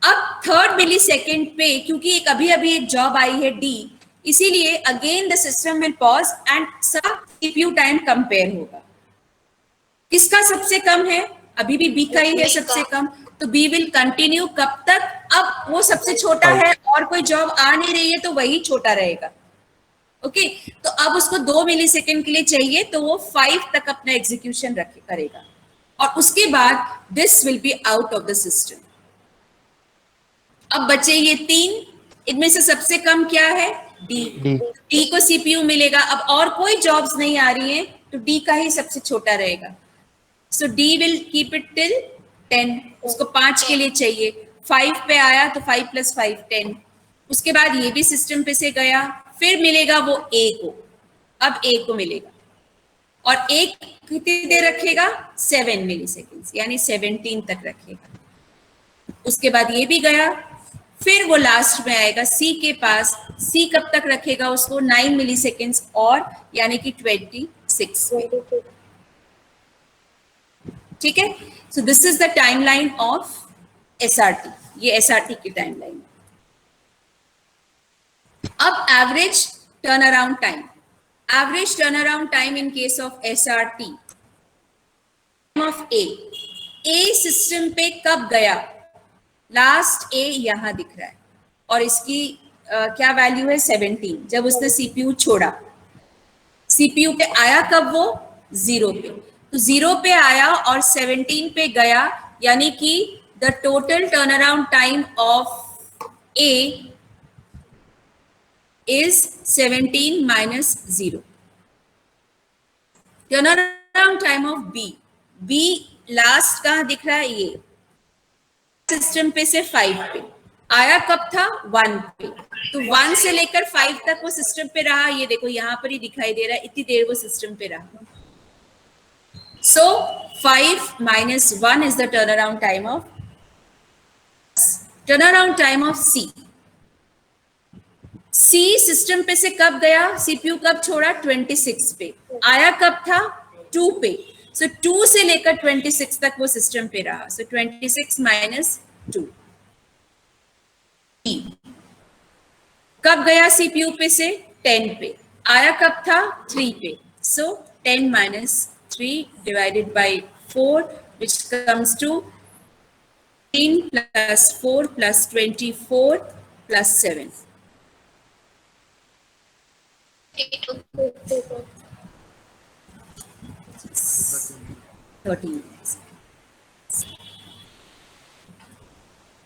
अब 3rd मिलीसेकंड पे क्योंकि अभी एक जॉब आई है डी, इसीलिए again the system will pause and सब सीपीयू टाइम कंपेयर होगा। किसका सबसे कम है? अभी भी बी का ही है सबसे कम, तो बी विल कंटिन्यू कब तक? अब वो सबसे छोटा है और कोई जॉब आ नहीं रही है तो वही छोटा रहेगा। ओके, तो अब उसको 2 मिलीसेकंड के लिए चाहिए, तो वो 5 तक अपना एग्जीक्यूशन करेगा और उसके बाद this will be out of the system. अब बचे ये 3, इनमें से सबसे कम क्या है? डी को सीपीयू मिलेगा। अब और कोई जॉब्स नहीं आ रही हैं तो डी का ही सबसे छोटा रहेगा। So D will keep it till 10, उसको 5 के लिए चाहिए, 5 पे आया तो 5 + 5 10। उसके बाद ये भी सिस्टम पे से गया, फिर मिलेगा वो ए को। अब ए को मिलेगा और ए कितनी देर रखेगा? 7 मिलीसेकंड्स, यानी 17 तक रखेगा। उसके बाद ये भी गया, फिर वो लास्ट में आएगा सी के पास। सी कब तक रखेगा उसको? 9 मिलीसेकंड्स और, यानी कि 26 पे। ठीक है, so this is the timeline of SRT. ये एसआरटी की टाइमलाइन। अब average turn around time. Average turn around time in case of SRT of A system पे कब गया? लास्ट ए यहां दिख रहा है और इसकी क्या वैल्यू है? 17। जब उसने सीपीयू छोड़ा, सीपीयू पे आया कब वो? 0 पे। तो 0 पे आया और 17 पे गया, यानी कि the total turn around time of A is 17 minus 0. Turnaround time of B. B last कहाँ दिख रहा है? ये सिस्टम पे से 5 पे आया, कब था? 1 पे। तो 1 से लेकर 5 तक वो सिस्टम पे रहा। ये देखो यहाँ पर ही दिखाई दे रहा है, इतनी देर वो सिस्टम पे रहा। So 5 minus 1 is the turnaround time of C. C system पे से कब गया? सीपीयू कब छोड़ा? 26 पे। आया कब था? 2 पे। सो 2 से लेकर 26 तक वो सिस्टम पे रहा। सो 26 minus 2। कब गया सीपीयू पे से? 10 पे। आया कब था? 3 पे। सो 10 minus 3 divided by 4, which comes to 18 plus 4 plus 24 plus 7. 13 minutes.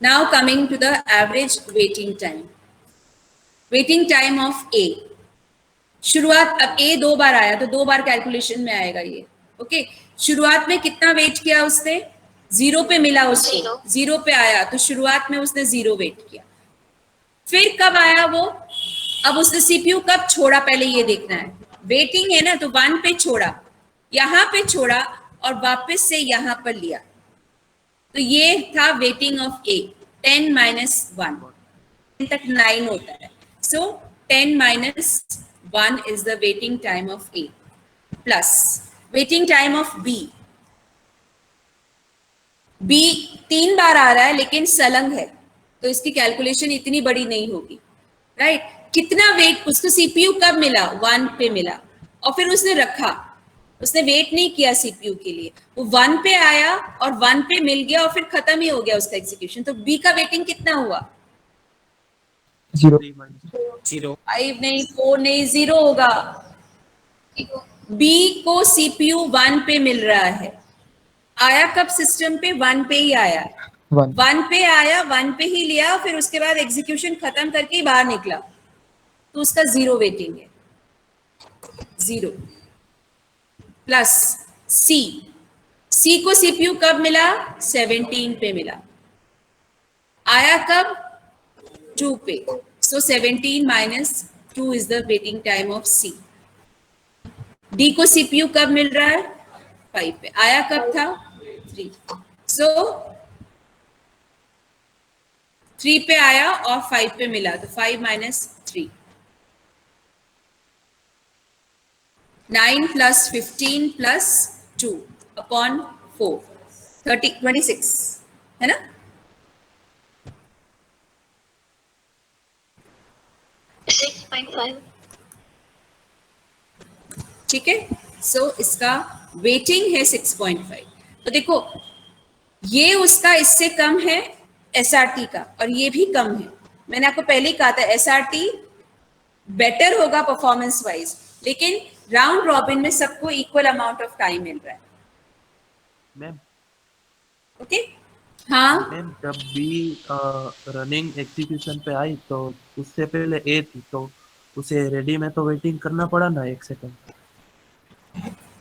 Now coming to the average waiting time. Waiting time of A. शुरुआत, अब A 2 बार आया तो 2 बार कैलकुलेशन में आएगा ये. ओके, शुरुआत में कितना वेट किया उसने? 0 पे मिला उसको, 0 पे आया तो शुरुआत में उसने 0 वेट किया. फिर कब आया वो? अब उसने सीपीयू कब छोड़ा, पहले ये देखना है. वेटिंग है ना, तो 1 पे छोड़ा, यहां पे छोड़ा और वापस से यहां पर लिया. तो ये था वेटिंग ऑफ ए. 10 माइनस 1 तक 9 होता है. So 10 minus 1 is the waiting time of A plus waiting time of B. B 3 बार आ रहा है लेकिन सलंग है तो इसकी कैलकुलेशन इतनी बड़ी नहीं होगी, राइट? कितना वेट उसको सीपीयू कब मिला? 1 पे मिला और फिर उसने रखा, उसने वेट नहीं किया सीपीयू के लिए. वो 1 पे आया और 1 पे मिल गया और फिर खत्म ही हो गया उसका एग्जीक्यूशन. तो बी का वेटिंग कितना हुआ? 0. 5 नहीं, 4 नहीं, 0 होगा. बी को सीपीयू 1 पे मिल रहा है. आया कब सिस्टम पे? 1 पे ही आया. 1 पे आया, 1 पे ही लिया, फिर उसके बाद एग्जीक्यूशन खत्म करके ही बाहर निकला, तो उसका 0 वेटिंग है. 0 प्लस सी. सी को सीपीयू कब मिला? 17 पे मिला. आया कब? 2 पे. So 17 minus 2 is the waiting time of C. D को सीपीयू कब मिल रहा है? 5 पे. आया कब था? 3. सो 3 पे आया और 5 पे मिला, तो 5 माइनस 3. 9 plus 15 plus 2 upon 4, 26 है ना? ठीक है. सो इसका वेटिंग है 6.5. तो देखो ये उसका इससे कम है एसआरटी का और ये भी कम है. मैंने आपको पहले ही कहा था एसआरटी बेटर होगा परफॉर्मेंस वाइज, लेकिन राउंड रॉबिन में सबको इक्वल अमाउंट ऑफ टाइम मिल रहा है. Ma'am, okay. हाँ मैम जब बी रनिंग एग्जीक्यूशन पे आई तो उससे पहले ए थी, तो उसे रेडी में तो वेटिंग करना पड़ा ना 1 सेकंड.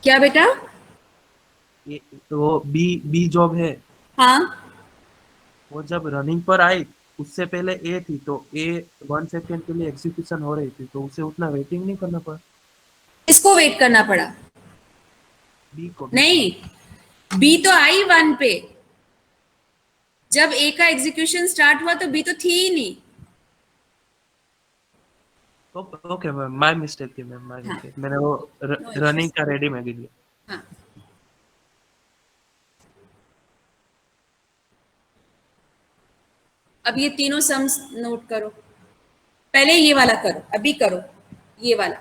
क्या बेटा? तो बी जॉब है, हाँ वो जब रनिंग पर आई उससे पहले ए थी, तो ए 1 सेकंड के लिए एग्जीक्यूशन हो रही थी, तो उसे उतना वेटिंग नहीं करना पड़ा. इसको वेट करना पड़ा. बी को नहीं, बी तो आई 1 पे. जब ए का एग्जीक्यूशन स्टार्ट हुआ तो बी तो थी ही नहीं. ओके मैम, माय मिस्टेक थी मैम, माय मिस्टेक. मैंने वो रनिंग का रेडी में लिया. हाँ. अब ये तीनों सम्स नोट करो. पहले ये वाला करो, अभी करो ये वाला.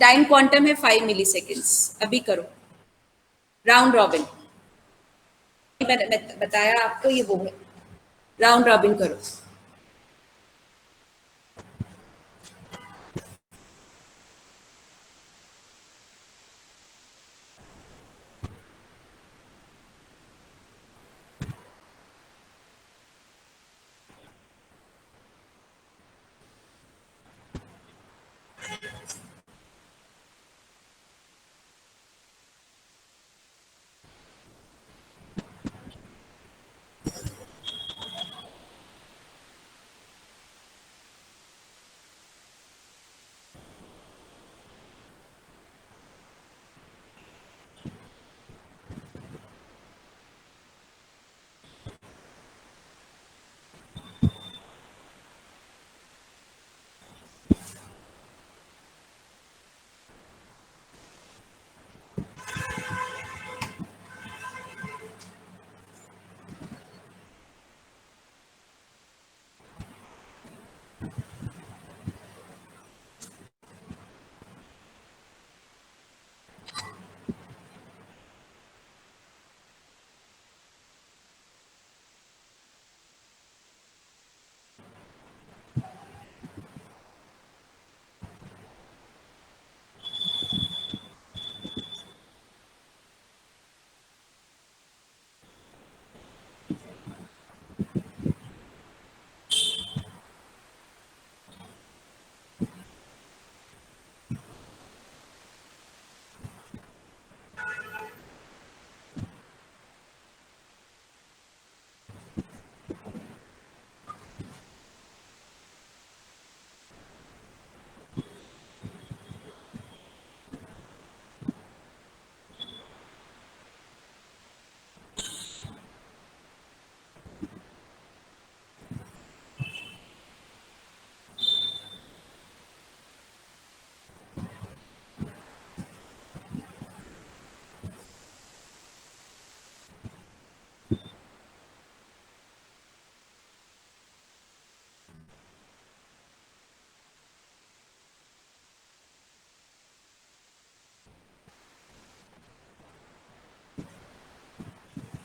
टाइम क्वांटम है 5 मिली सेकेंड्स. अभी करो राउंड रॉबिन. मैंने बताया आपको, ये वो है. राउंड रॉबिन करो.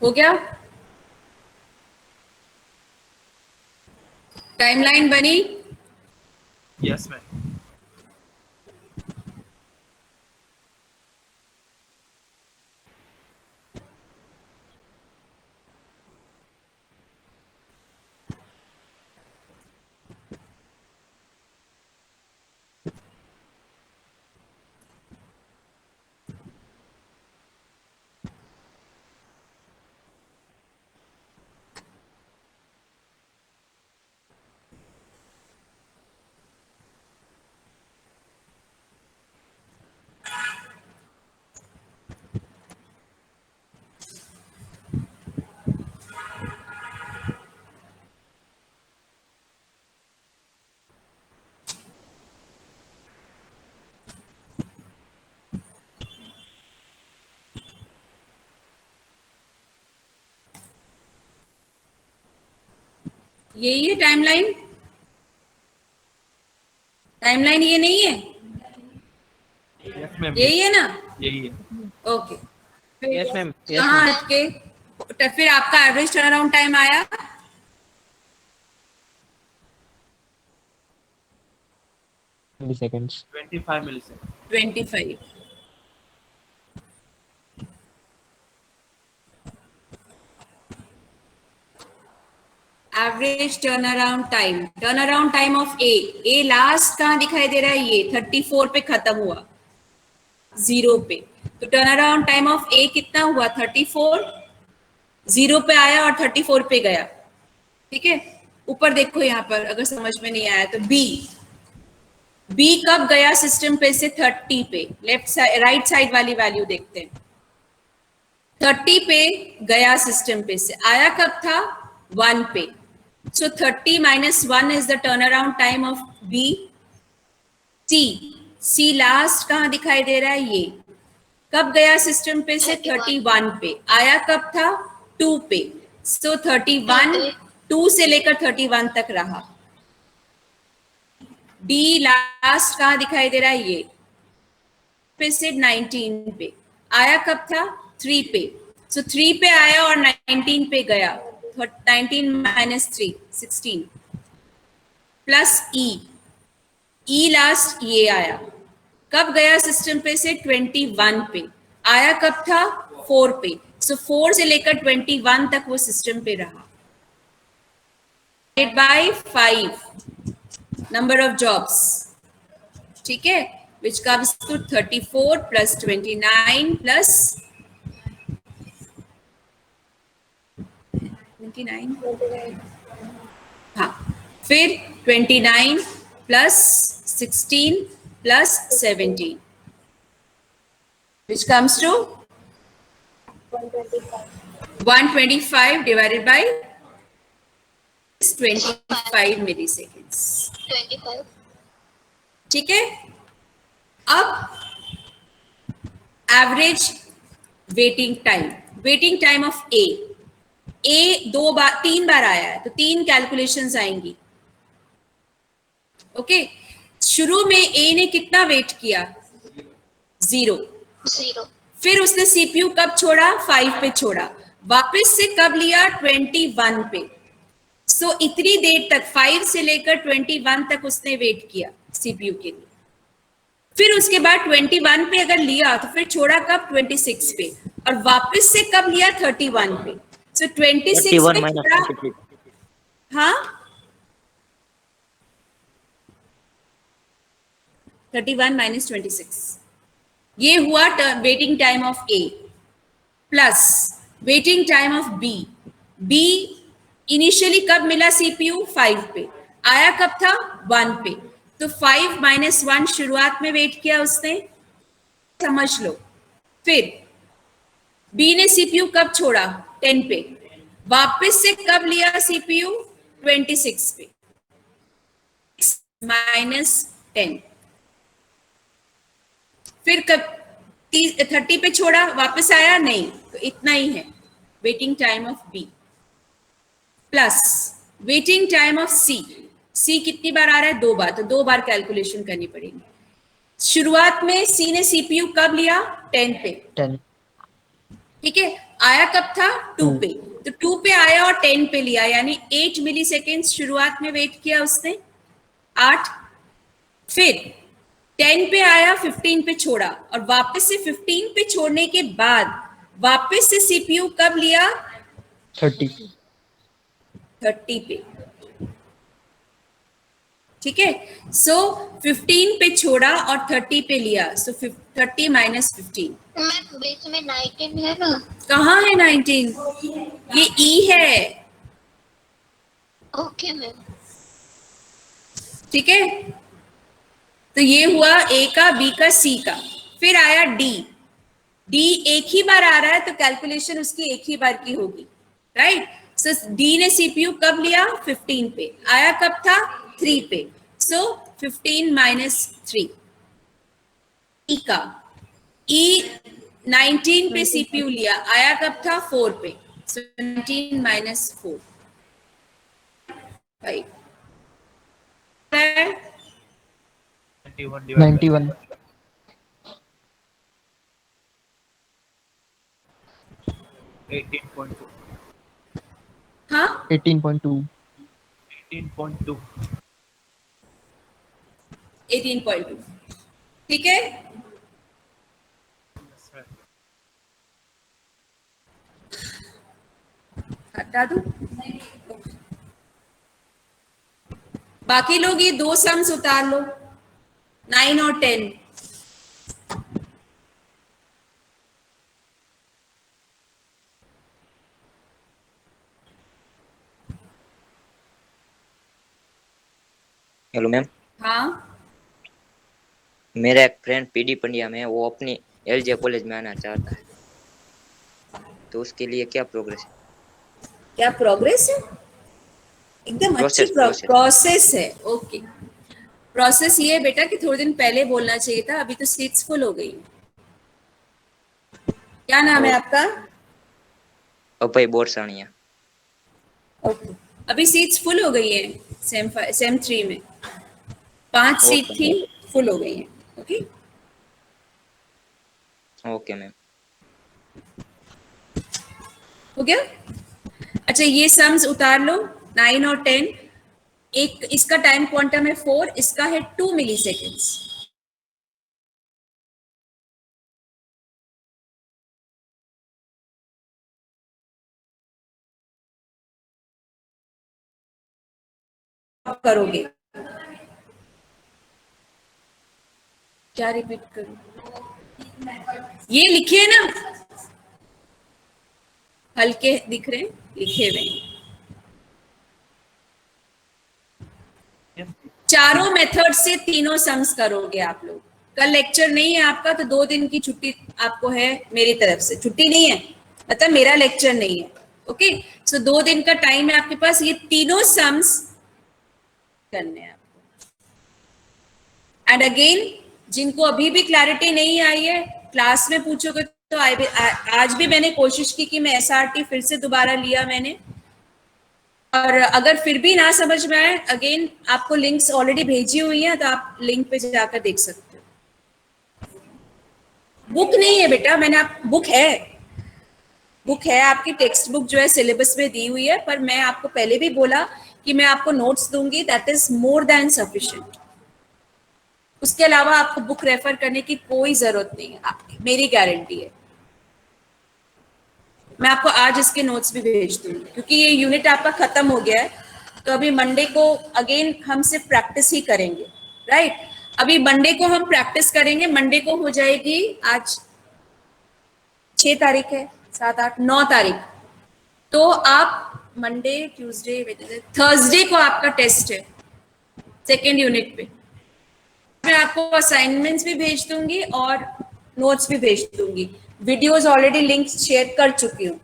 हो गया? टाइमलाइन बनी? Yes ma'am. यही है टाइमलाइन? टाइमलाइन ये नहीं है? Yes ma'am. यही है ना? यही है। ओके। Yes ma'am. कहाँ अटके? तो फिर आपका एवरेज टर्न अराउंड टाइम आया milliseconds. 25 millisecond. 25। Average turn around time of A last कहाँ दिखाई दे रहा है? ये 34 पे खत्म हुआ, 0 पे। तो टर्न अराउंड टाइम ऑफ ए कितना हुआ? 34, 0 पे आया और 34 पे गया। ठीक है, ऊपर देखो यहाँ पर, अगर समझ में नहीं आया तो बी कब गया सिस्टम पे से? 30 पे। लेफ्ट साइड राइट साइड वाली वैल्यू देखते हैं। 30 पे गया सिस्टम पे से, आया कब था? 1 पे। So 30 - 1 is the turnaround time of B. C last कहाँ दिखाई दे रहा है? ये कब गया सिस्टम पे से? 31 पे। आया कब था? 2 पे। सो 31 2 से लेकर 31 तक रहा। डी लास्ट कहाँ दिखाई दे रहा है? ये पे से 19 पे। आया कब था? 3 पे। सो 3 पे आया और 19 पे गया। 19 - 3 16 प्लस ई लास्ट ये आया। कब गया सिस्टम पे से? 21 पे। आया कब था? 4 पे। सो 4 से लेकर 21 तक वो सिस्टम पे रहा। By 5 number of jobs. ठीक है, which comes to 34 plus 29 plus 29। हाँ, फिर 29 plus 16 plus 17, which comes to 125 divided by 25 milliseconds। 25। ठीक है, अब एवरेज वेटिंग टाइम ऑफ ए 3 बार आया है, तो 3 कैलकुलेशंस आएंगी। ओके, शुरू में ए ने कितना वेट किया? 0। फिर उसने सीपीयू कब छोड़ा? 5 पे छोड़ा। वापस से कब लिया? 21 पे। सो इतनी देर तक 5 से लेकर 21 तक उसने वेट किया सीपीयू के लिए। फिर उसके बाद 21 पे अगर लिया तो फिर छोड़ा कब? 26 पे। और वापस से कब लिया? 31 पे। सो 26 पे छोड़ा। हाँ, 31 - 26 ये हुआ waiting time of A plus waiting time of B initially कब मिला सीपीयू? 5 पे। आया कब था? 1 पे। तो 5 - 1 शुरुआत में वेट किया उसने, समझ लो। फिर बी ने सीपीयू कब छोड़ा? 10 पे। वापस से कब लिया सीपीयू? 26 पे -10। फिर कब 30 पे छोड़ा? वापस आया नहीं, तो इतना ही है waiting time of B plus waiting time of C कितनी बार आ रहा है? 2 बार, तो 2 बार कैलकुलेशन करनी पड़ेगी। शुरुआत में सी ने सीपीयू कब लिया? 10 पे। ठीक है, आया कब था 2 पे, तो 2 पे आया और 10 पे लिया, यानी 8 मिली सेकेंड शुरुआत में वेट किया उसने, 8, फिर 10 पे आया, 15 पे छोड़ा, और वापस से 15 पे छोड़ने के बाद वापस से सीपीयू कब लिया 30 पे, ठीक है। सो 15 पे छोड़ा और 30 पे लिया, सो 30 माइनस 15, मैम बीच में 19 है ना? कहाँ है 19, ये ई है, ओके मैम। ठीक है। तो ये हुआ ए का, बी का, सी का, फिर आया डी, डी एक ही बार आ रहा है तो कैलकुलेशन उसकी एक ही बार की होगी, राइट। सो डी ने सीपीयू कब लिया 15 पे, आया कब था 3 पे, सो 15 माइनस 3। ई का, ई 19 पे सीपीयू लिया, आया कब था 4 पे, सो 19 माइनस 4, 5 91 18.2 हाँ 18.2 18.2 18.2, ठीक है। हटा दो, बाकी लोग ये 2 सम्स उतार लो, 9 और 10, हेलो मैम, हाँ मेरा एक फ्रेंड पीडी पंड्या में, वो अपनी एलजे कॉलेज में आना चाहता है, तो उसके लिए क्या प्रोग्रेस है? क्या प्रोग्रेस है, एकदम अच्छी प्रोसेस प्रोसेस है, ओके। प्रोसेस ये है बेटा कि थोड़े दिन पहले बोलना चाहिए था, अभी तो सीट्स फुल हो गई हैं। क्या नाम है आपका? अभय बोरसाणिया। ओके, अभी सीट्स फुल हो गई है, सेम 3 में 5 सीट ओके थी, फुल हो गई है, ओके। Okay ma'am. हो गया, अच्छा ये सम्स उतार लो, 9 और 10, एक इसका टाइम क्वांटम है 4, इसका है 2 मिली सेकेंड्स, करोगे क्या, रिपीट करो, ये लिखे ना, हल्के दिख रहे हैं, लिखे हुए हैं। चारों मेथड से तीनों सम्स करोगे आप लोग। कल लेक्चर नहीं है आपका, तो 2 दिन की छुट्टी आपको है मेरी तरफ से, छुट्टी नहीं है मतलब मेरा लेक्चर नहीं है, ओके। सो 2 दिन का टाइम है आपके पास, ये तीनों सम्स करने हैं आपको। एंड अगेन, जिनको अभी भी क्लैरिटी नहीं आई है, क्लास में पूछोगे तो आज भी मैंने कोशिश की कि मैं एसआरटी फिर से दोबारा लिया मैंने, और अगर फिर भी ना समझ में आए, अगेन आपको लिंक्स ऑलरेडी भेजी हुई हैं, तो आप लिंक पे जाकर देख सकते हो। बुक नहीं है बेटा, मैंने आप बुक है आपकी टेक्स्ट बुक जो है सिलेबस में दी हुई है, पर मैं आपको पहले भी बोला कि मैं आपको नोट्स दूंगी, that is more than sufficient. उसके अलावा आपको बुक रेफर करने की कोई जरूरत नहीं है, आपकी मेरी गारंटी है। मैं आपको आज इसके नोट्स भी भेज दूंगी, क्योंकि ये यूनिट आपका खत्म हो गया है, तो अभी मंडे को अगेन हम सिर्फ प्रैक्टिस ही करेंगे, राइट। अभी मंडे को हम प्रैक्टिस करेंगे, मंडे को हो जाएगी, आज 6 तारीख है, 7, 8, 9 तारीख, तो आप मंडे, ट्यूसडे, वेडनेसडे, थर्सडे को आपका टेस्ट है सेकेंड यूनिट पे। मैं आपको असाइनमेंट्स भी भेज दूंगी और नोट्स भी भेज दूंगी, वीडियोस ऑलरेडी लिंक शेयर कर चुकी हूँ,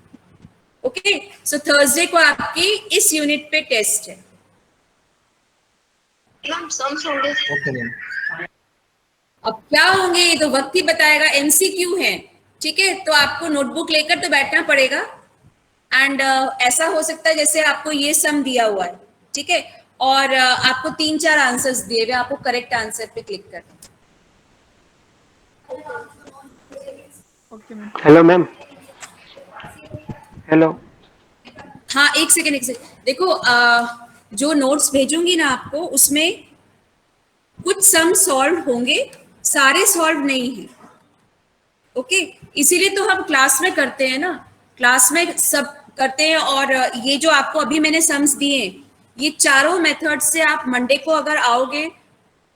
ओके। सो थर्सडे को आपकी इस यूनिट पे टेस्ट है। मैम सम्स होंगे। Okay ma'am. अब क्या होंगे ये तो वक्त ही बताएगा, एमसीक्यू है, ठीक है। तो आपको नोटबुक लेकर तो बैठना पड़ेगा, एंड ऐसा हो सकता है जैसे आपको ये सम दिया हुआ है, ठीक है, और आपको 3-4 आंसर्स दिए हुए, आपको करेक्ट आंसर पे क्लिक करना। Hello ma'am. हेलो। हाँ एक सेकेंड देखो जो नोट्स भेजूंगी ना आपको उसमें कुछ सम सॉल्व होंगे, सारे सॉल्व नहीं है। ओके, इसीलिए तो हम क्लास में करते हैं ना, क्लास में सब करते हैं। और ये जो आपको अभी मैंने सम्स दिए, ये चारों मेथड से आप मंडे को अगर आओगे,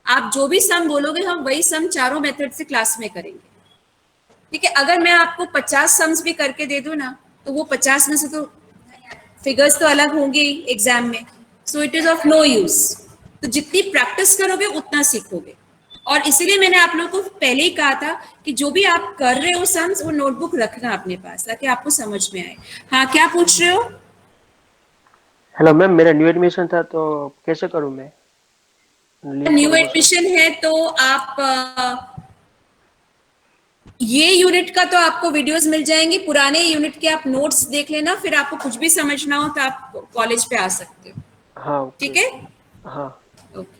आप जो भी सम बोलोगे हम वही सम चारों मेथड से क्लास में करेंगे। ठीक है, अगर मैं आपको 50 सम्स भी करके दे दूं ना, तो वो 50 में से तो फिगर्स तो अलग होंगे ही एग्जाम में, so it is of no use. तो जितनी प्रैक्टिस करोगे उतना सीखोगे। और इसीलिए मैंने आप लोगों को पहले ही कहा था कि जो भी आप कर रहे हो सम्स, वो नोटबुक रखना अपने पास ताकि आपको समझ में आए। हाँ क्या पूछ रहे हो? हेलो मैम, मेरा न्यू एडमिशन था तो कैसे करूं मैं? न्यू एडमिशन है तो आप ये यूनिट का तो आपको वीडियोस मिल जाएंगे, पुराने यूनिट के आप नोट्स देख लेना, फिर आपको कुछ भी समझना हो तो आप कॉलेज पे आ सकते हो। हाँ ओके। ठीक है, हाँ ओके।